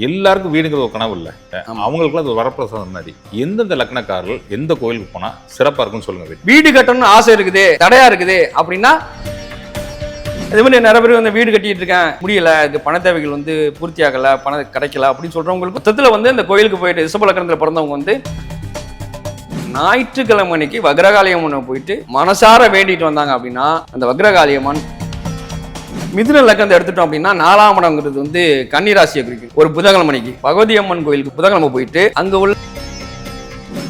எல்லாருக்கும் வீடுங்கிறது ஒரு கனவு இல்லை, அவங்களுக்குலாம் அது ஒரு வரப்பிரசாதம் மாதிரி. எந்தெந்த லக்னக்காரர்கள் எந்த கோயிலுக்கு போனா சிறப்பா இருக்குன்னு சொல்லுங்க. வீடு கட்டணும்னு ஆசை இருக்குது, தடையா இருக்குது அப்படின்னா இதே மாதிரி நிறைய பேர் வந்து வீடு கட்டிட்டு இருக்கேன், முடியல, இது பண தேவைகள் வந்து பூர்த்தி ஆகல, பணம் கிடைக்கல அப்படின்னு சொல்றவங்களுக்கு மொத்தத்தில் வந்து இந்த கோயிலுக்கு போயிட்டு ரிஷப லக்னத்தில் பிறந்தவங்க வந்து ஞாயிற்றுக்கிழமை அன்னைக்கு வக்ரகாளியம்மன் போயிட்டு மனசார வேண்டிட்டு வந்தாங்க அப்படின்னா அந்த வக்ரகாளியம்மன் மிதுன லக்னத்தை எடுத்துட்டோம் அப்படின்னா 4ஆம் இடங்கிறது வந்து கன்னிராசியை குறிக்கும். ஒரு புதன்கிழமை அன்னைக்கு பகவதி அம்மன் கோயிலுக்கு புதன்கிழமை போயிட்டு அங்க உள்ள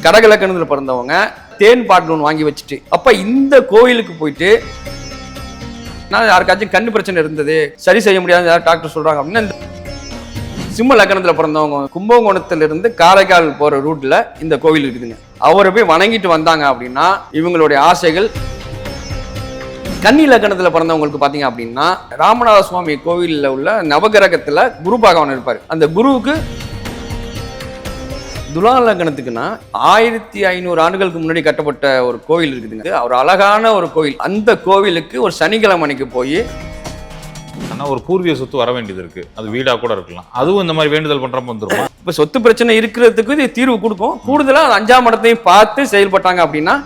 கடக லக்னத்தில் பிறந்தவங்க தேன் பாட்டில் ஒன்று வாங்கி வச்சுட்டு அப்ப இந்த கோயிலுக்கு போயிட்டு நான் யாருக்காச்சும் கண்ணு பிரச்சனை இருந்தது சரி செய்ய முடியாது யாரும் டாக்டர் சொல்றாங்க அப்படின்னா இந்த சிம்ம லக்னத்தில் பிறந்தவங்க கும்பகோணத்திலிருந்து காரைக்கால் போற ரூட்ல இந்த கோவில் இருக்குதுங்க. அவரை போய் வணங்கிட்டு வந்தாங்க அப்படின்னா இவங்களுடைய ஆசைகள். கன்னி லக்னத்தில் பிறந்தவங்களுக்கு பார்த்தீங்க அப்படின்னா ராமநாத சுவாமி கோவிலில் உள்ள நவகிரகத்தில் குரு பகவான் இருப்பார். அந்த குருவுக்கு துலா லக்னத்துக்குன்னா 1500 ஆண்டுகளுக்கு முன்னாடி கட்டப்பட்ட ஒரு கோவில் இருக்குதுங்க. ஒரு அழகான ஒரு கோவில். அந்த கோவிலுக்கு ஒரு சனிக்கிழமை அன்னைக்கு போய் ஆனால் ஒரு பூர்வீக சொத்து வர வேண்டியது இருக்கு, அது வீடா கூட இருக்கலாம், அதுவும் இந்த மாதிரி வேண்டுதல் பண்றப்ப வந்துருக்கும். இப்போ சொத்து பிரச்சனை இருக்கிறதுக்கு இது தீர்வு கொடுக்கும். கூடுதலாக 5ஆம் இடத்தையும் பார்த்து செயல்பட்டாங்க அப்படின்னா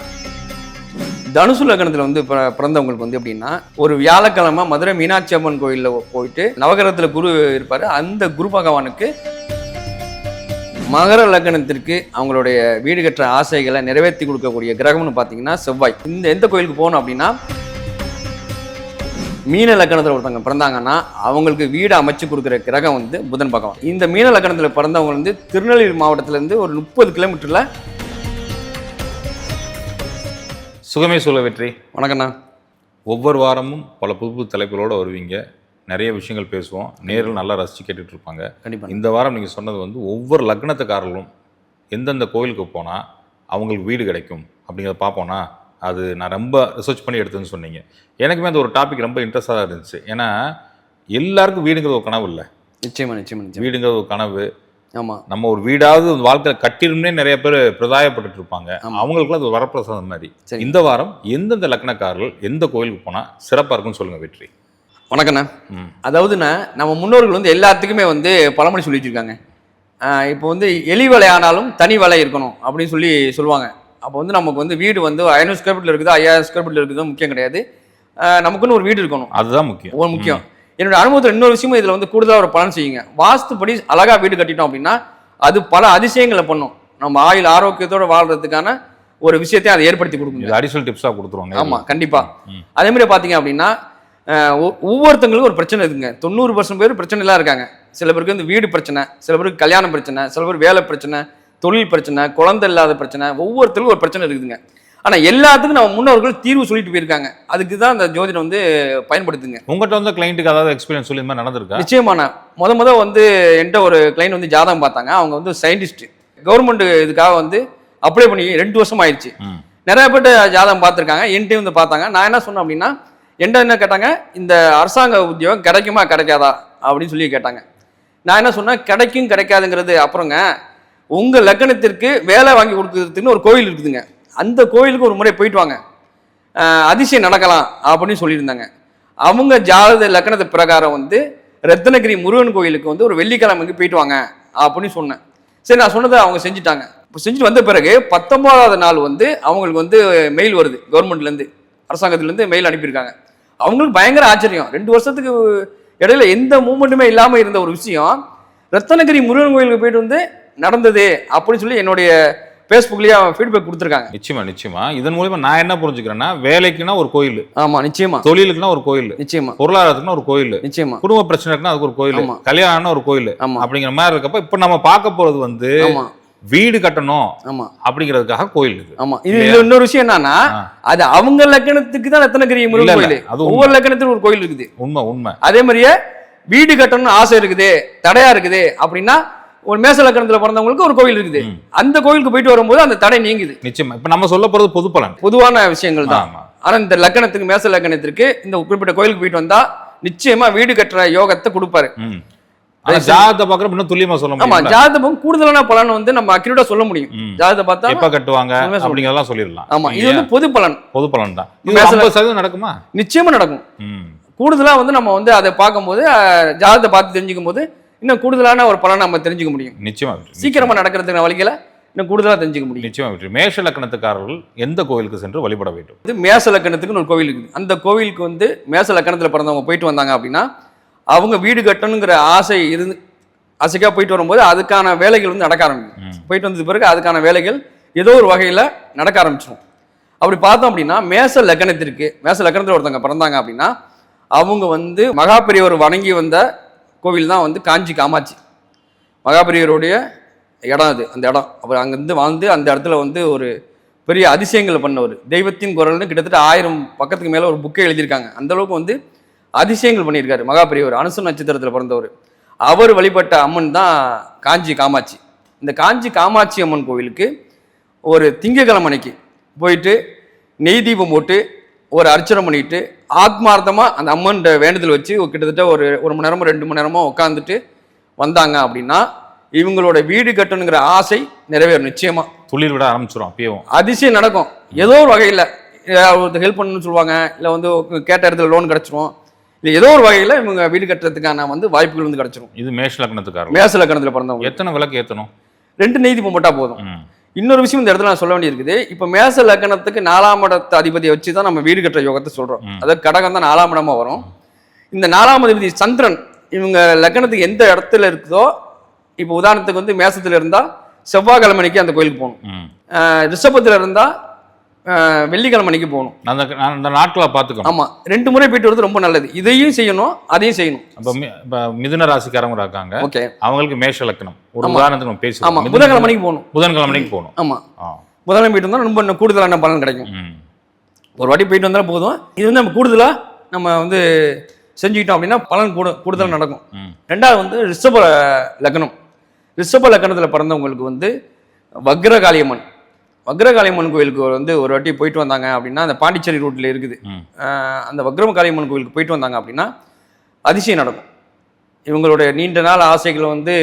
தனுசு லக்னத்தில் வந்து பிறந்தவங்களுக்கு வந்து எப்படின்னா ஒரு வியாழக்கிழமை மதுரை மீனாட்சி அம்மன் கோயிலில் போயிட்டு நவகிரகத்தில் குரு இருப்பார். அந்த குரு பகவானுக்கு மகர லக்னத்திற்கு அவங்களுடைய வீடு கட்டுற ஆசைகளை நிறைவேற்றி கொடுக்கக்கூடிய கிரகம்னு பார்த்தீங்கன்னா செவ்வாய். இந்த எந்த கோயிலுக்கு போகணும் அப்படின்னா மீன லக்னத்தில் ஒருத்தவங்க பிறந்தாங்கன்னா அவங்களுக்கு வீடு அமைச்சு கொடுக்குற கிரகம் வந்து புதன் பகவான். இந்த மீன லக்னத்தில் பிறந்தவங்க வந்து திருநெல்வேலி மாவட்டத்திலேருந்து ஒரு 30 கிலோமீட்டரில். சுகமே சொல்ல வெற்றி. வணக்கண்ணா. ஒவ்வொரு வாரமும் பல புது புது தலைப்புகளோடு வருவீங்க, நிறைய விஷயங்கள் பேசுவோம், நேரில் நல்லா ரசித்து கேட்டுட்டு இருப்பாங்க. கண்டிப்பாக இந்த வாரம் நீங்கள் சொன்னது வந்து ஒவ்வொரு லக்னத்துக்காரர்களும் எந்தெந்த கோயிலுக்கு போனால் அவங்களுக்கு வீடு கிடைக்கும் அப்படிங்கிறத பார்ப்போன்னா அது நான் ரொம்ப ரிசர்ச் பண்ணி எடுத்துன்னு சொன்னீங்க. எனக்குமே அந்த ஒரு டாபிக் ரொம்ப இன்ட்ரெஸ்டாக இருந்துச்சு. ஏன்னா எல்லாருக்கும் வீடுங்கிறது ஒரு கனவு இல்லை. நிச்சயமா நிச்சயமா வீடுங்கிறது ஒரு கனவு. ஆமா, நம்ம ஒரு வீடாவது வாழ்க்கையில் கட்டிருந்தே நிறைய பேர் பிரதாயப்பட்டு இருப்பாங்க, அவங்களுக்குலாம் அது வரப்பிரசாதம் மாதிரி. இந்த வாரம் எந்தெந்த லக்னக்காரர்கள் எந்த கோயிலுக்கு போனால் சிறப்பாக இருக்குன்னு சொல்லுங்க வெற்றி. வணக்கண்ணா. அதாவதுண்ணா நம்ம முன்னோர்கள் வந்து எல்லாத்துக்குமே வந்து பழமொழி சொல்லி வச்சிருக்காங்க. இப்போ வந்து எலி வலை ஆனாலும் தனி வலை இருக்கணும் அப்படின்னு சொல்லுவாங்க. அப்போ வந்து நமக்கு வந்து வீடு வந்து 500 ஸ்கொயர் ஃபீட்டில் இருக்குது 5000 ஸ்கொயர் ஃபீட்டில் இருக்குது முக்கியம் கிடையாது, நமக்குன்னு ஒரு வீடு இருக்கணும், அதுதான் முக்கியம். என்னோட அனுபவத்தில் இன்னொரு விஷயமும் இதில் வந்து கூடுதலாக ஒரு பலன் செய்யுங்க. வாஸ்துப்படி அழகா வீடு கட்டிட்டோம் அப்படின்னா அது பல அதிசயங்களை பண்ணும். நம்ம ஆயுள் ஆரோக்கியத்தோட வாழ்றதுக்கான ஒரு விஷயத்தையும் அதை ஏற்படுத்தி கொடுக்கும். அடிஷனல் டிப்ஸாக கொடுத்துருவாங்க. ஆமாம், கண்டிப்பா. அதே மாதிரி பார்த்தீங்க அப்படின்னா ஒவ்வொருத்தங்களுக்கும் ஒரு பிரச்சனை இருக்குங்க. 90% பேர் பிரச்சனை எல்லாம் இருக்காங்க. சில பேருக்கு வந்து வீடு பிரச்சனை, சில பேருக்கு கல்யாண பிரச்சனை, சில பேர் வேலை பிரச்சனை, தொழில் பிரச்சனை, குழந்தை இல்லாத பிரச்சனை, ஒவ்வொருத்தருக்கும் ஒரு பிரச்சனை இருக்குதுங்க. ஆனால் எல்லாத்துக்கும் நம்ம முன்னோர்கள் தீர்வு சொல்லிட்டு போயிருக்காங்க. அதுக்கு தான் அந்த ஜோதிடம் வந்து பயன்படுத்துங்க. உங்கள்கிட்ட வந்து கிளைண்ட்டுக்கு அதாவது எக்ஸ்பீரியன்ஸ் சொல்லி மாதிரி நடந்திருக்கா? நிச்சயமான முத வந்து என்கிட்ட ஒரு கிளைண்ட் வந்து ஜாதகம் பார்த்தாங்க. அவங்க வந்து சயின்டிஸ்ட், கவர்மெண்ட் இதுக்காக வந்து அப்ளை பண்ணி 2 வருஷம் ஆயிடுச்சு. நிறைய பேர்ட்டு ஜாதகம் பார்த்துருக்காங்க, என்கிட்ட வந்து பார்த்தாங்க. நான் என்ன சொன்னேன் அப்படின்னா என்ன கேட்டாங்க, இந்த அரசாங்க உத்தியோகம் கிடைக்குமா கிடைக்காதா அப்படின்னு சொல்லி கேட்டாங்க. நான் என்ன சொன்னேன், கிடைக்கும் கிடைக்காதுங்கிறது அப்புறங்க, உங்க லக்னத்திற்கு வேலை வாங்கி கொடுக்கறதுக்குன்னு ஒரு கோயில் இருக்குதுங்க, அந்த கோயிலுக்கு ஒரு முறை போயிட்டு வாங்க, அதிசயம் நடக்கலாம் அப்படின்னு சொல்லியிருந்தாங்க. அவங்க ஜாதக லக்னத்து பிரகாரம் வந்து ரத்னகிரி முருகன் கோயிலுக்கு வந்து ஒரு வெள்ளிக்கிழமைக்கு போயிட்டு வாங்க அப்படின்னு சொன்னேன். சரி, நான் சொன்னதை அவங்க செஞ்சுட்டாங்க. இப்போ செஞ்சுட்டு வந்த பிறகு 19ஆவது நாள் வந்து அவங்களுக்கு வந்து மெயில் வருது, கவர்மெண்ட்லேருந்து அரசாங்கத்துலேருந்து மெயில் அனுப்பியிருக்காங்க. அவங்களுக்கு பயங்கர ஆச்சரியம். 2 வருஷத்துக்கு இடையில எந்த மூமெண்ட்டுமே இல்லாமல் இருந்த ஒரு விஷயம் ரத்னகிரி முருகன் கோயிலுக்கு போயிட்டு வந்து நடந்தது அப்படின்னு சொல்லி என்னுடைய ஃபேஸ்புக்லயே ஃபீட்பேக் கொடுத்துருக்காங்க. நிச்சயமா இதன் மூலமா நான் என்ன புரிஞ்சுக்கிறேன்னா, வேலைக்குன்னா ஒரு கோயில், ஆமா நிச்சயமா, தொழிலுக்குன்னா ஒரு கோயில், நிச்சயமா, பொருளாதாரத்துக்குன்னா ஒரு கோயில், நிச்சயமா, குடும்ப பிரச்சனை இருக்குன்னா அதுக்கு ஒரு கோயில், கல்யாணம்னா ஒரு கோயில் அப்படிங்கிற மாதிரி இருக்கப்ப இப்ப நம்ம பார்க்க போறது வந்து வீடு கட்டணும் அப்படிங்கிறதுக்காக கோயில் இருக்கு. ஆமா, இது இன்னொரு விஷயம் என்னன்னா, அது அவங்க லக்னத்துக்கு தான் ரத்னகிரி முருகன் கோயில், ஒவ்வொரு லக்னத்துக்கும் ஒரு கோயில் இருக்குது. உண்மை. அதே மாதிரியே வீடு கட்டணும்னு ஆசை இருக்குது, தடையா இருக்குது அப்படின்னா ஒரு மேச லக்னத்துல பிறந்தவங்களுக்கு ஒரு கோயில் இருக்குது, அந்த கோயிலுக்கு போயிட்டு வரும்போது அந்த தடை நீங்குது. நிச்சயமா. இப்ப நம்ம சொல்ல போறது பொது பலன், பொதுவான விஷயங்கள் தான். ஆனா இந்த லக்னத்துக்கு மேச லக்னத்திற்கு இந்த குறிப்பிட்ட கோயிலுக்கு போயிட்டு வந்தா நிச்சயமா வீடு கட்டுற யோகத்தை கொடுப்பாரு. ஜாதகத்தை பார்க்கறப்ப இன்னும் துல்லியமா சொல்ல முடியும். ஆமா, ஜாதகம் கூடுதலான பலன் வந்து நம்ம அக்யூரேட்டா சொல்ல முடியும். ஜாதகத்தை பார்த்தா எப்ப கட்டுவாங்க அப்படிங்கறதெல்லாம் சொல்லிடலாம். ஆமா, இது வந்து பொது பலன் தான். 50% நடக்குமா? நிச்சயமா நடக்கும். கூடுதலா வந்து நம்ம வந்து அதை பார்க்கும்போது ஜாதகத்தை பார்த்து தெரிஞ்சுக்கும் போது இன்னும் கூடுதலான ஒரு பலனை நம்ம தெரிஞ்சுக்க முடியும். நிச்சயமா சீக்கிரமா நடக்கிறதுக்கான வழிகளை இன்னும் கூடுதலா தெரிஞ்சுக்க முடியும். நிச்சயமா வெற்றி. மேஷ லக்னத்துக்காரர்கள் எந்த கோவிலுக்கு சென்று வழிபட வேண்டும்? இது மேச லக்கணத்துக்குன்னு ஒரு கோவில் இருக்குது. அந்த கோவிலுக்கு வந்து மேச லக்கணத்தில் பிறந்தவங்க போயிட்டு வந்தாங்க அப்படின்னா அவங்க வீடு கட்டணுங்கிற ஆசைக்காக போயிட்டு வரும்போது அதுக்கான வேலைகள் வந்து நடக்க ஆரம்பிக்கும். போயிட்டு வந்தது பிறகு அதுக்கான வேலைகள் ஏதோ ஒரு வகையில் நடக்க ஆரம்பிச்சிடும். அப்படி பார்த்தோம் அப்படின்னா மேச லக்கணத்தில் ஒருத்தவங்க பிறந்தாங்க அப்படின்னா அவங்க வந்து மகாபெரியவர் வணங்கி வந்த கோவில் தான் வந்து காஞ்சி காமாட்சி. மகாபெரியவருடைய இடம் அது. அந்த இடம் அவர் அங்கேருந்து வாழ்ந்து அந்த இடத்துல வந்து ஒரு பெரிய அதிசயங்களை பண்ணவர். தெய்வத்தின் குரல்னு கிட்டத்தட்ட 1000 பக்கத்துக்கு மேலே ஒரு புக்கை எழுதியிருக்காங்க. அந்த அளவுக்கு வந்து அதிசயங்கள் பண்ணியிருக்காரு மகாபெரியவர். அனுச நட்சத்திரத்தில் பிறந்தவர். அவர் வழிபட்ட அம்மன் தான் காஞ்சி காமாட்சி. இந்த காஞ்சி காமாட்சி அம்மன் கோவிலுக்கு ஒரு திங்கக்கிழமை அன்னைக்கு போயிட்டு நெய் தீபம் போட்டு ஒரு அர்ச்சனை பண்ணிட்டு ஆத்மார்த்தமாக அந்த அம்மன் வேண்டுதல் வச்சு கிட்டத்தட்ட ஒரு மணி நேரமோ 2 மணி நேரமோ உட்காந்துட்டு வந்தாங்க அப்படின்னா இவங்களோட வீடு கட்டணுங்கிற ஆசை நிறைவேறும். நிச்சயமா துளிர் விட ஆரம்பிச்சிடும். அப்பயும் அதிசயம் நடக்கும். ஏதோ ஒரு வகையில் ஒருத்தர் ஹெல்ப் பண்ணணும்னு சொல்லுவாங்க, இல்லை வந்து கேட்ட இடத்துல லோன் கிடச்சிரும், இல்லை ஏதோ ஒரு வகையில் இவங்க வீடு கட்டுறதுக்கான வந்து வாய்ப்புகள் வந்து கிடச்சிரும். இது மேஷ லக்னத்துக்காரர்கள். மேச லக்கணத்தில் பிறந்தவங்க எத்தனை விளக்கு ஏற்றணும்? 2 நெய் தீபம் போட்டால் போதும். இன்னொரு விஷயம் இந்த இடத்துல நான் சொல்ல வேண்டியிருக்குது. இப்போ மேச லக்கணத்துக்கு 4ஆம் இடத்து அதிபதியை வச்சு தான் நம்ம வீடு கட்டுற யோகத்தை சொல்கிறோம். அதாவது கடகம் தான் 4ஆம் இடமா வரும். இந்த 4ஆம் அதிபதி சந்திரன் இவங்க லக்கணத்துக்கு எந்த இடத்துல இருக்குதோ, இப்போ உதாரணத்துக்கு வந்து மேசத்துல இருந்தால் செவ்வாய்க்கிழமைக்கு அந்த கோயிலுக்கு போகணும். ரிஷபத்தில் இருந்தால் வெள்ளிக்கிழமைக்கு போகணும். அந்த நாட்களை பார்த்துக்கணும். ஆமாம், 2 முறை போயிட்டு வருது ரொம்ப நல்லது. இதையும் செய்யணும் அதையும் செய்யணும். இப்போ மிதுன ராசிக்காரங்க இருக்காங்க, ஓகே, அவங்களுக்கு மேஷ லக்னம் ஒரு உதாரணத்துக்கு நம்ம பேசுவோம். ஆமாம், புதன்கிழமைக்கு போகணும். புதன்கிழமைக்கு போகணும். ஆமாம், புதன்கிழமை போயிட்டு வந்தால் ரொம்ப கூடுதலான பலன் கிடைக்கும். ஒரு வாட்டி போயிட்டு வந்தாலும் போதும். இது வந்து நம்ம கூடுதலாக நம்ம வந்து செஞ்சுக்கிட்டோம் அப்படின்னா பலன் கூடுதலாக நடக்கும். 2வது வந்து ரிஷப லக்னம். ரிஷப லக்னத்தில் பிறந்தவங்களுக்கு வந்து வக்ரகாளியம்மன் கோயிலுக்கு வந்து ஒரு வாட்டி போயிட்டு வந்தாங்க அப்படின்னா அந்த பாண்டிச்சேரி ரூட்டில் இருக்குது. அந்த வக்ரகாளியம்மன் கோயிலுக்கு போயிட்டு வந்தாங்க அப்படின்னா அதிசயம் நடக்கும். இவங்களுடைய நீண்ட நாள் ஆசைகள் வந்து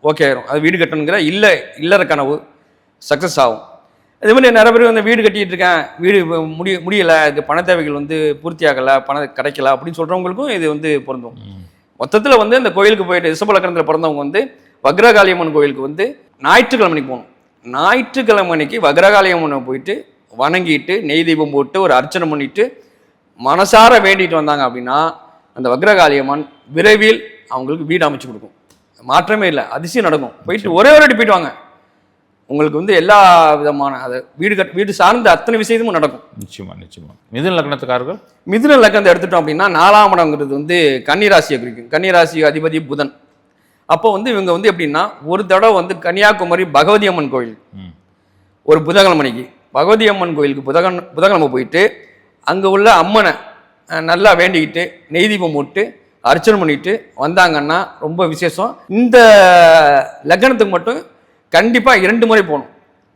ஓகே ஆயிரும். அது வீடு கட்டணுங்கிற இல்லற கனவு சக்ஸஸ் ஆகும். அதே மாதிரி நிறைய பேர் வந்து வீடு கட்டிட்டு இருக்கேன், வீடு முடியலை, இது பண தேவைகள் வந்து பூர்த்தி ஆகலை, பணம் கிடைக்கல அப்படின்னு சொல்கிறவங்களுக்கும் இது வந்து பொருந்தும். மொத்தத்தில் வந்து இந்த கோயிலுக்கு போயிட்டு ரிஷப லக்னத்தில் பிறந்தவங்க வந்து வக்ரகாளியம்மன் கோயிலுக்கு வந்து ஞாயிற்றுக்கிழமைக்கு போகணும். ஞாயிற்றுக்கிழமைக்கு வக்ரகாளியம்மனை போயிட்டு வணங்கிட்டு நெய் தீபம் போட்டு ஒரு அர்ச்சனை பண்ணிட்டு மனசார வேண்டிட்டு வந்தாங்க அப்படின்னா அந்த வக்ரகாளியம்மன் விரைவில் அவங்களுக்கு வீடு அமைச்சு கொடுக்கும். மாற்றமே இல்லை, அதிசயம் நடக்கும். போயிட்டு ஒரே ஒரு வாட்டி போயிட்டு வாங்க, உங்களுக்கு வந்து எல்லா விதமான அதை வீடு சார்ந்த அத்தனை விஷயமும் நடக்கும். நிச்சயமா. மிதுன லக்னத்துக்காரர்கள், மிதுன லக்னத்தை எடுத்துட்டோம் அப்படின்னா 4ஆம் இடங்கிறது வந்து கன்னிராசியை குறிக்கும். கன்னிராசி அதிபதி புதன். அப்போ வந்து இவங்க வந்து எப்படின்னா ஒரு தடவை வந்து கன்னியாகுமரி பகவதி அம்மன் கோயில் ஒரு புதன்கிழமைக்கு பகவதி அம்மன் கோயிலுக்கு புதன்கிழமை போயிட்டு அங்கே உள்ள அம்மனை நல்லா வேண்டிக்கிட்டு நெய் தீபம் போட்டு அர்ச்சனை பண்ணிட்டு வந்தாங்கன்னா ரொம்ப விசேஷம். இந்த லக்னத்துக்கு மட்டும் கண்டிப்பா 2 முறை போகணும்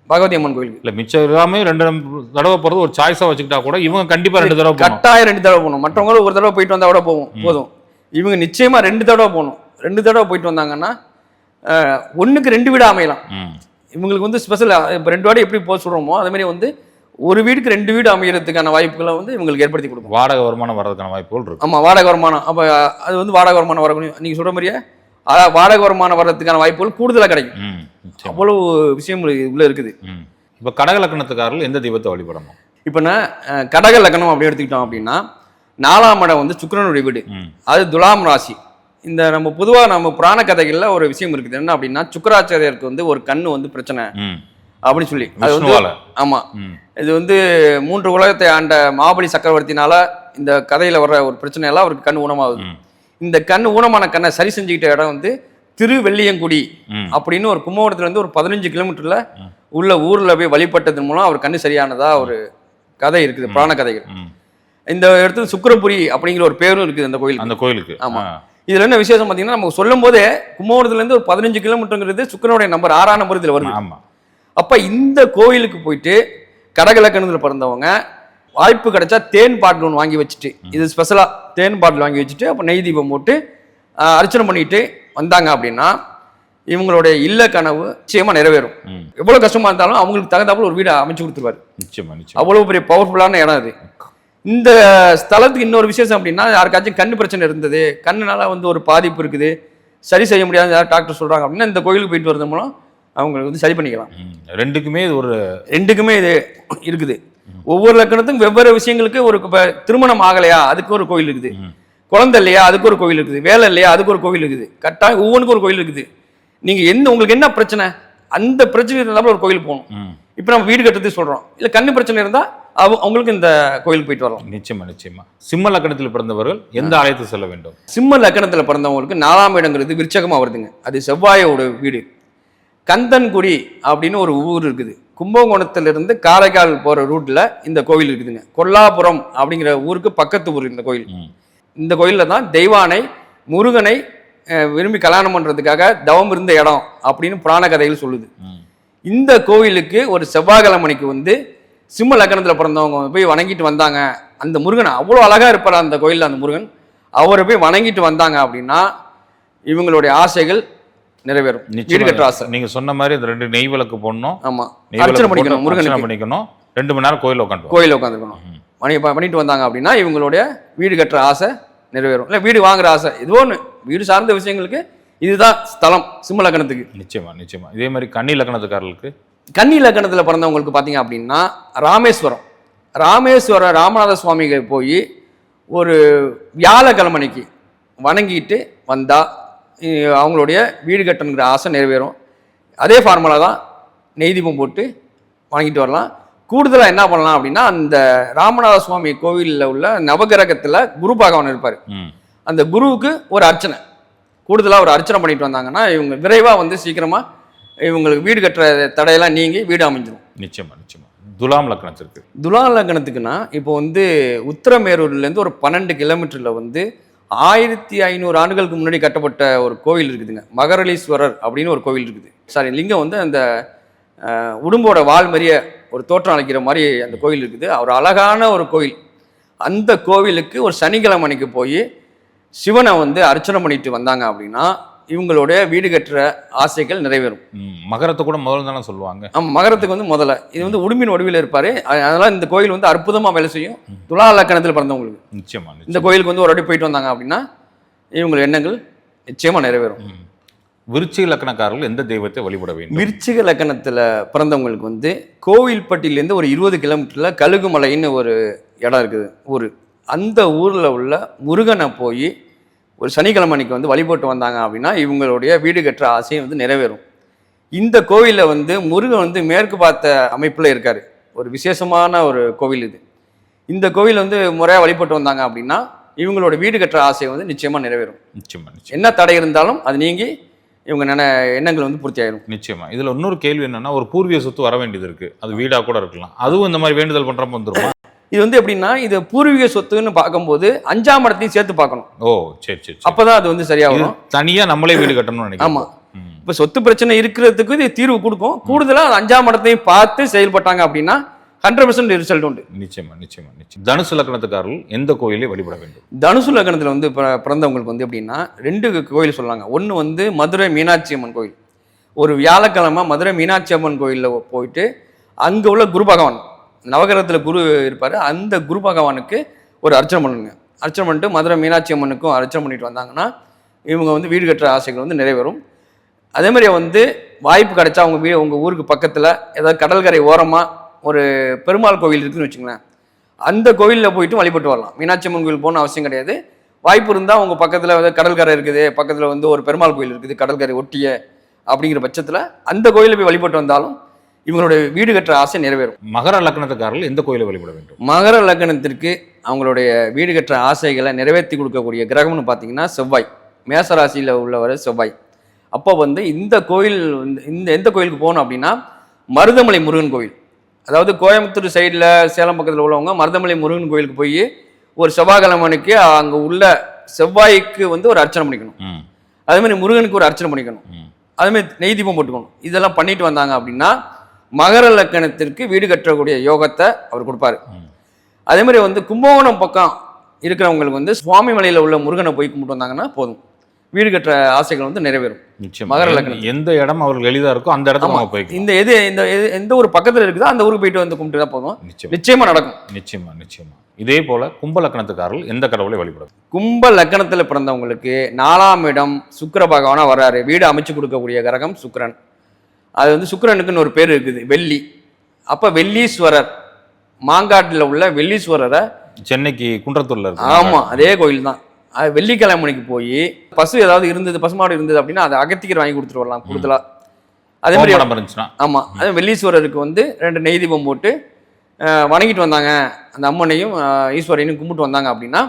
பகவதி அம்மன் கோயிலுக்கு. இல்ல மிச்சம் எல்லாமே 2 தடவை போறது ஒரு சாய்ஸா வச்சுக்கிட்டா கூட இவங்க கண்டிப்பா 2 தடவை கட்டாயம் 2 தடவை போகணும். மற்றவங்களும் ஒரு தடவை போயிட்டு வந்தா கூட போதும். இவங்க நிச்சயமா 2 தடவை போகணும். 2 தடவை போயிட்டு வந்தாங்கன்னா 1க்கு 2 வீடு அமையலாம். இவங்களுக்கு வந்து ஸ்பெஷல். இப்போ 2 வாட்டி எப்படி போக சொல்றோமோ அதே மாதிரி வந்து ஒரு வீடுக்கு 2 வீடு அமையறதுக்கான வாய்ப்புகளை வந்து இவங்களுக்கு ஏற்படுத்தி கொடுக்கும். வாடகை வருமானம் வர்றதுக்கான வாய்ப்புகள் இருக்கு. ஆமா, வாடகை வருமானம். அப்போ அது வந்து வாடகை வருமானம் வரக்கூடிய நீங்க சொல்ற மாதிரியே வாடகை வருமானம் வர்றதுக்கான வாய்ப்புகள் கூடுதலாக கிடைக்கும். அவ்வளவு விஷயம் உள்ள இருக்குது. இப்போ கடக லக்னத்துக்காரர்கள் எந்த தெய்வத்தை வழிபடணும்? இப்போ நான் கடக லக்னம் அப்படி எடுத்துக்கிட்டோம் அப்படின்னா 4ஆம் இடம் வந்து சுக்கிரனுடைய வீடு, அது துலாம் ராசி. இந்த நம்ம பொதுவாக நம்ம புராண கதைகள்ல ஒரு விஷயம் இருக்குது. என்ன அப்படின்னா சுக்கராச்சாரியருக்கு வந்து ஒரு கண்ணு வந்து பிரச்சனை அப்படின்னு சொல்லி அது வந்து ஆமா இது வந்து 3 உலகத்தை ஆண்ட மாபலி சக்கரவர்த்தினால இந்த கதையில வர்ற ஒரு பிரச்சனை எல்லாம் அவருக்கு கண் ஊனமாகுது. இந்த கண் ஊனமான கண்ணை சரி செஞ்சுக்கிட்ட இடம் வந்து திருவெள்ளியங்குடி அப்படின்னு ஒரு கும்பகோணத்துல இருந்து ஒரு 15 கிலோமீட்டர்ல உள்ள ஊர்ல போய் வழிபட்டதன் மூலம் அவர் கண்ணு சரியானதா ஒரு கதை இருக்குது, புராண கதைகள். இந்த இடத்துல சுக்கிரபுரி அப்படிங்கிற ஒரு பேரும் இருக்குது அந்த கோயிலுக்கு. ஆமா, இதுல என்ன விசேஷம் பாத்தீங்கன்னா நம்ம சொல்லும் போதே கும்பகோணத்துல இருந்து ஒரு 15 கிலோமீட்டருங்கிறது சுக்கிரனுடைய நம்பர் 6ஆம் நம்பர் இதுல வருது. அப்ப இந்த கோயிலுக்கு போயிட்டு கடக லக்னத்துல பிறந்தவங்க வாய்ப்பு கிடைச்சா தேன் பாட்டில் ஒன்று வாங்கி வச்சுட்டு, இது ஸ்பெஷலா தேன் பாட்டில் வாங்கி வச்சுட்டு அப்போ நெய் தீபம் போட்டு அர்ச்சனை பண்ணிட்டு வந்தாங்க அப்படின்னா இவங்களுடைய இல்ல கனவு நிச்சயமா நிறைவேறும். எவ்வளவு கஷ்டமா இருந்தாலும் அவங்களுக்கு தகுந்தாப்புல ஒரு வீடை அமைச்சு கொடுத்துருவாரு. அவ்வளவு பெரிய பவர்ஃபுல்லான இடம் அது. இந்த ஸ்தலத்துக்கு இன்னொரு விசேஷம் அப்படின்னா, யாருக்காச்சும் கண்ணு பிரச்சனை இருந்தது, கண்ணுனால வந்து ஒரு பாதிப்பு இருக்குது, சரி செய்ய முடியாது யார் டாக்டர் சொல்றாங்க அப்படின்னா, இந்த கோயிலுக்கு போயிட்டு வரது மூலம் அவங்களுக்கு வந்து சரி பண்ணிக்கலாம். ரெண்டுக்குமே இது ரெண்டுக்குமே இது இருக்குது. ஒவ்வொரு லக்கணத்துக்கும் வெவ்வேறு விஷயங்களுக்கு ஒரு திருமணம் ஆகலையா அதுக்கு ஒரு கோயில் இருக்குது, குழந்தை இல்லையா அதுக்கு ஒரு கோயில் இருக்குது, வேலை இல்லையா அதுக்கு ஒரு கோயில் இருக்குது, கட்டாயம் ஒவ்வொன்றுக்கும் ஒரு கோயில் இருக்குது. நீங்க உங்களுக்கு என்ன பிரச்சனை, அந்த பிரச்சனை இருந்தாலும் ஒரு கோயில் போகணும். இப்போ நம்ம வீடு கட்டுறது சொல்றோம், இல்ல கண்ணு பிரச்சனை இருந்தா அவங்களுக்கு இந்த கோயிலுக்கு போயிட்டு வரலாம். நிச்சயமா. சிம்ம லக்கணத்தில் பிறந்தவர்கள் எந்த ஆலயத்துக்கு செல்ல வேண்டும்? சிம்ம லக்கணத்தில் பிறந்தவங்களுக்கு 4ஆம் இடங்கிறது விருச்சகமா வருதுங்க. அது செவ்வாயோட வீடு. கந்தன்குடி அப்படின்னு ஒரு ஊர் இருக்குது. கும்பகோணத்திலிருந்து காரைக்கால் போற ரூட்ல இந்த கோவில் இருக்குதுங்க. கொல்லாபுரம் அப்படிங்கிற ஊருக்கு பக்கத்து ஊர் இந்த கோயில். இந்த கோயிலில் தான் தெய்வானை முருகனை விரும்பி கல்யாணம் பண்றதுக்காக தவம் இருந்த இடம் அப்படின்னு புராண கதைகள் சொல்லுது. இந்த கோவிலுக்கு ஒரு செவ்வாய்க்கிழமைக்கு வந்து சிம்ம லக்கணத்தில் பிறந்தவங்க போய் வணங்கிட்டு வந்தாங்க. அந்த முருகன் அவ்வளோ அழகா இருப்பார் அந்த கோயிலில். அந்த முருகன் அவரை போய் வணங்கிட்டு வந்தாங்க அப்படின்னா இவங்களுடைய ஆசைகள் நிறைவேறும். வீடு கட்டுற ஆசை நீங்க சொன்ன மாதிரி இந்த 2 நெய் விளக்கு போடணும். ஆமா, அர்ச்சனை பண்ணிக்கணும், முருகன் பண்ணிக்கணும். 2 மணி நேரம் கோயிலில் உட்காந்துருக்கணும். பண்ணிட்டு வந்தாங்க அப்படின்னா இவங்களுடைய வீடு கட்டுற ஆசை நிறைவேறும். இல்லை வீடு வாங்குற ஆசை, இது ஒன்று வீடு சார்ந்த விஷயங்களுக்கு இதுதான் ஸ்தலம் சிம்ம லக்கணத்துக்கு. நிச்சயமா. இதே மாதிரி கன்னி லக்கணத்துக்காரர்களுக்கு, கன்னி லக்கணத்தில் பிறந்தவங்களுக்கு பார்த்தீங்க அப்படின்னா ராமேஸ்வரம் ராமநாத சுவாமிக்கு போய் ஒரு வியாழக்கிழமைக்கு வணங்கிட்டு வந்தா அவங்களுடைய வீடு கட்டணுங்கிற ஆசை நிறைவேறும். அதே ஃபார்முலா தான், நெய் தீபம் போட்டு வணங்கிட்டு வரலாம். கூடுதலாக என்ன பண்ணலாம் அப்படின்னா, அந்த ராமநாத சுவாமி கோவிலில் உள்ள நவகிரகத்தில் குரு பகவான் இருப்பார். அந்த குருவுக்கு ஒரு அர்ச்சனை, கூடுதலாக ஒரு அர்ச்சனை பண்ணிட்டு வந்தாங்கன்னா இவங்க விரைவாக வந்து சீக்கிரமாக இவங்களுக்கு வீடு கட்டுற தடையெல்லாம் நீங்கி வீடு அமைஞ்சிடும். நிச்சயமா. துலாம் லக்கணத்திற்கு, துலாம் லக்கணத்துக்குன்னா இப்போ வந்து உத்தரமேரூர்லேருந்து ஒரு 12 கிலோமீட்டரில் வந்து 1500 ஆண்டுகளுக்கு முன்னாடி கட்டப்பட்ட ஒரு கோவில் இருக்குதுங்க. மகரலீஸ்வரர் அப்படின்னு ஒரு கோவில் இருக்குது. லிங்கம் வந்து அந்த உடும்போட வால் மாதிரிய ஒரு தோற்றம் அளிக்கிற மாதிரி அந்த கோவில் இருக்குது. ஒரு அழகான ஒரு கோவில். அந்த கோவிலுக்கு ஒரு சனிக்கிழமைக்கு போய் சிவனை வந்து அர்ச்சனை பண்ணிட்டு வந்தாங்க அப்படின்னா இவங்களுடைய வீடு கட்டுற ஆசைகள் நிறைவேறும். மகரத்தை கூட முதல்ல தானே சொல்லுவாங்க. ஆமாம், மகரத்துக்கு வந்து முதல்ல இது வந்து உடும்பின் வடிவில் இருப்பாரு. அதனால இந்த கோயில் வந்து அற்புதமா வேலை செய்யும் துலா லக்கணத்தில் பிறந்தவங்களுக்கு. நிச்சயமா. இந்த கோயிலுக்கு வந்து ஒரு வாட்டி போயிட்டு வந்தாங்க அப்படின்னா இவங்க எண்ணங்கள் நிச்சயமா நிறைவேறும். விருச்சிக லக்கணக்காரர்கள் எந்த தெய்வத்தை வழிபட வேண்டும்? விருச்சிக லக்கணத்தில் பிறந்தவங்களுக்கு வந்து கோவில்பட்டியிலேருந்து ஒரு 20 கிலோமீட்டர்ல கழுகுமலைன்னு ஒரு இடம் இருக்குது ஊர். அந்த ஊரில் உள்ள முருகனை போய் ஒரு சனிக்கிழமைக்கு வந்து வழிபட்டு வந்தாங்க அப்படின்னா இவங்களுடைய வீடு கட்டுற ஆசையும் வந்து நிறைவேறும். இந்த கோவிலில் வந்து முருகன் வந்து மேற்கு பார்த்த அமைப்பில் இருக்கார். ஒரு விசேஷமான ஒரு கோவில் இது. இந்த கோவில் வந்து முறையாக வழிபட்டு வந்தாங்க அப்படின்னா இவங்களோட வீடு கட்டுற ஆசை வந்து நிச்சயமாக நிறைவேறும். நிச்சயமா. என்ன தடை இருந்தாலும் அது நீங்கி இவங்க எண்ணங்கள் வந்து பூர்த்தி ஆயிடும். நிச்சயமா. இதில் இன்னொரு கேள்வி என்னன்னா, ஒரு பூர்வீக சொத்து வர வேண்டியது இருக்கு, அது வீடாக கூட இருக்கலாம், அதுவும் இந்த மாதிரி வேண்டுதல் பண்ணுறப்ப வந்துருமா? இது வந்து எப்படின்னா, இது பூர்வீக சொத்துன்னு பார்க்கும்போது 5ஆம் இடத்தையும் சேர்த்து பார்க்கணும். ஓ, சரி. அப்பதான் அது வந்து சரியா வரும். தனியா நம்மளே வீடு கட்டணும்னு நினைக்கிறேன். ஆமா, இப்ப சொத்து பிரச்சனை இருக்கிறதுக்கு இது தீர்வு கொடுக்கும். கூடுதலா 5ஆம் இடத்தையும் பார்த்து செயல்பட்டாங்க அப்படின்னா 100% ரிசல்ட் உண்டு. நிச்சயமா. தனுசு லக்கணத்துக்காரர்கள் எந்த கோயிலை வழிபட வேண்டும்? தனுசு லக்கணத்துல வந்து பிறந்தவங்களுக்கு வந்து எப்படின்னா 2 கோயில் சொல்லாங்க. ஒன்று வந்து மதுரை மீனாட்சி அம்மன் கோயில். ஒரு வியாழக்கிழமை மதுரை மீனாட்சி அம்மன் கோயிலில் போயிட்டு அங்கே உள்ள குரு பகவான் நவகிரகத்தில் குரு இருப்பார், அந்த குரு பகவானுக்கு ஒரு அர்ச்சனை பண்ணுங்க. அர்ச்சனை பண்ணிட்டு மதுரை மீனாட்சி அம்மனுக்கும் அர்ச்சனை பண்ணிட்டு வந்தாங்கன்னா இவங்க வந்து வீடு கட்டுற ஆசைகள் வந்து நிறைவேறும். அதே மாதிரி வந்து வாய்ப்பு கிடைச்சா உங்கள் ஊருக்கு பக்கத்தில் ஏதாவது கடற்கரை ஓரமாக ஒரு பெருமாள் கோவில் இருக்குதுன்னு வச்சுங்களேன், அந்த கோவிலில் போயிட்டு வழிபட்டு வரலாம். மீனாட்சி அம்மன் கோவில் போகணும் அவசியம் கிடையாது. வாய்ப்பு இருந்தால் உங்கள் பக்கத்தில் வந்து கடற்கரை இருக்குது, பக்கத்தில் வந்து ஒரு பெருமாள் கோவில் இருக்குது கடற்கரை ஒட்டிய அப்படிங்கிற பட்சத்தில் அந்த கோயிலில் போய் வழிபட்டு வந்தாலும் இவங்களுடைய வீடு கட்டுற ஆசை நிறைவேறும். மகர லக்கணத்துக்காரர்கள் எந்த கோயிலை வழிபட வேண்டும்? மகர லக்கணத்திற்கு அவங்களுடைய வீடு கட்டுற ஆசைகளை நிறைவேற்றி கொடுக்கக்கூடிய கிரகம்னு பார்த்தீங்கன்னா செவ்வாய். மேசராசியில் உள்ளவர் செவ்வாய். அப்போ வந்து இந்த கோயில் எந்த கோயிலுக்கு போகணும் அப்படின்னா மருதமலை முருகன் கோயில். அதாவது கோயம்புத்தூர் சைடில் சேலம் பக்கத்தில் உள்ளவங்க மருதமலை முருகன் கோயிலுக்கு போய் ஒரு செவ்வாய்க்கிழமைக்கு அங்கே உள்ள செவ்வாய்க்கு வந்து ஒரு அர்ச்சனை பண்ணிக்கணும். அதே மாதிரி முருகனுக்கு ஒரு அர்ச்சனை பண்ணிக்கணும். அதே மாதிரி நெய் தீபம் போட்டுக்கணும். இதெல்லாம் பண்ணிட்டு வந்தாங்க அப்படின்னா மகர லக்கணத்திற்கு வீடு கட்டக்கூடிய யோகத்தை அவர் கொடுப்பாரு. அதே மாதிரி வந்து கும்பகோணம் பக்கம் இருக்கிறவங்களுக்கு வந்து சுவாமி மலையில் உள்ள முருகனை போய் கும்பிட்டு வந்தாங்கன்னா போதும், வீடு கட்டுற ஆசைகள் வந்து நிறைவேறும். நிச்சயம் மகர லக்னம். எந்த இடம் அவருக்கு எளிதா இருக்கோ அந்த இடத்துக்கு நம்ம போய்க்கலாம். எந்த ஒரு பக்கத்துல இருக்குதோ அந்த ஊருக்கு போயிட்டு வந்து கும்பிட்டு தான் போதும், நிச்சயமா நடக்கும். நிச்சயமா. இதே போல கும்ப லக்னத்துக்காரர்கள் எந்த கடவுளை வழிபடும்? கும்ப லக்னத்துல பிறந்தவங்களுக்கு 4ஆம் இடம் சுக்கிர பகவானா வர்றாரு. வீடு அமைச்சு கொடுக்கக்கூடிய கிரகம் சுக்கிரன். அது வந்து சுக்கிரனுக்குன்னு ஒரு பேர் இருக்குது, வெள்ளி. அப்ப வெள்ளீஸ்வரர், மாங்காட்டில் உள்ள வெள்ளீஸ்வரரை, சென்னைக்கு குன்றத்தூர்ல இருக்கு. ஆமா, அதே கோயில் தான். அது வெள்ளிக்கிழமைக்கு போய் பசு ஏதாவது இருந்தது, பசுமாடு இருந்தது அப்படின்னா அதை அகத்திக்கர் வாங்கி கொடுத்துட்டு வரலாம் கூடுதலா. அதே மாதிரி இருந்துச்சுன்னா ஆமா, அதே வெள்ளீஸ்வரருக்கு வந்து 2 நெய் தீபம் போட்டு வணங்கிட்டு வந்தாங்க, அந்த அம்மனையும் ஈஸ்வரையும் கும்பிட்டு வந்தாங்க அப்படின்னா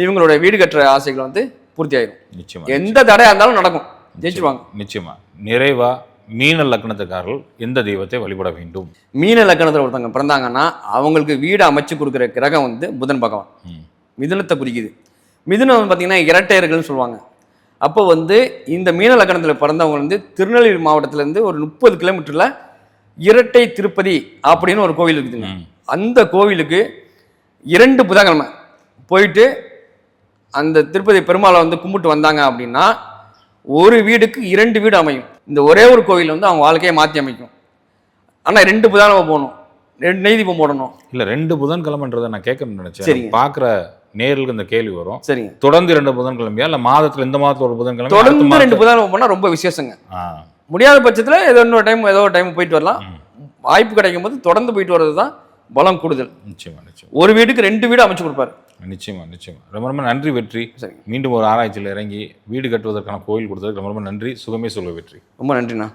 இவங்களோட வீடு கட்டுற ஆசைகள் வந்து பூர்த்தி ஆயிடும். நிச்சயமா. எந்த தடையா இருந்தாலும் நடக்கும், ஜெயிச்சிருவாங்க. நிச்சயமா. நிறைவா மீன லக்னத்துக்காரர்கள் எந்த தெய்வத்தை வழிபட வேண்டும்? மீன லக்னத்தில் ஒருத்தவங்க பிறந்தாங்கன்னா அவங்களுக்கு வீடு அமைச்சு கொடுக்குற கிரகம் வந்து புதன் பகவான். மிதுனத்தை குறிக்குது. மிதுனம் வந்து பார்த்தீங்கன்னா இரட்டையர்கள்னு சொல்லுவாங்க. அப்போ வந்து இந்த மீன லக்னத்தில் பிறந்தவங்க வந்து திருநெல்வேலி மாவட்டத்திலேருந்து ஒரு 30 கிலோமீட்டரில் இரட்டை திருப்பதி அப்படின்னு ஒரு கோவில் இருக்குதுங்க. அந்த கோவிலுக்கு 2 புதன்கிழமை போயிட்டு அந்த திருப்பதி பெருமாளை வந்து கும்பிட்டு வந்தாங்க அப்படின்னா ஒரு வீடுக்கு 2 வீடு அமையும். இந்த ஒரே ஒரு கோவில் வந்து அவங்க வாழ்க்கையை மாற்றி அமைக்கும். ஆனால் 2 புதன்கிழமை போகணும், 2 நெய் தீபம் போடணும். இல்லை, 2 புதன்கிழமைன்றதை நான் கேட்கணும்னு நினைச்சேன். சரிங்க. பார்க்குற நேர்களுக்கு இந்த கேள்வி வரும். சரிங்க. தொடர்ந்து 2 புதன்கிழமையா இல்லை மாதத்துல இந்த மாதத்துல ஒரு புதன்கிழமை? தொடர்ந்து 2 புதன்கிழமை போனால் ரொம்ப விசேஷங்க. முடியாத பட்சத்தில் ஏதோ ஒரு டைம் போயிட்டு வரலாம். வாய்ப்பு கிடைக்கும் போது தொடர்ந்து போயிட்டு வர்றது தான் பலம் கூடுதல். நிச்சயமா. ஒரு வீட்டுக்கு 2 வீடு அமைச்சு கொடுப்பாரு. நிச்சயமா. ரொம்ப நன்றி வெற்றி. மீண்டும் ஒரு ஆராய்ச்சியில் இறங்கி வீடு கட்டுவதற்கான கோயில் கொடுத்ததுக்கு ரொம்ப நன்றி. சுகமே சொல்ல வெற்றி. ரொம்ப நன்றிண்ணா.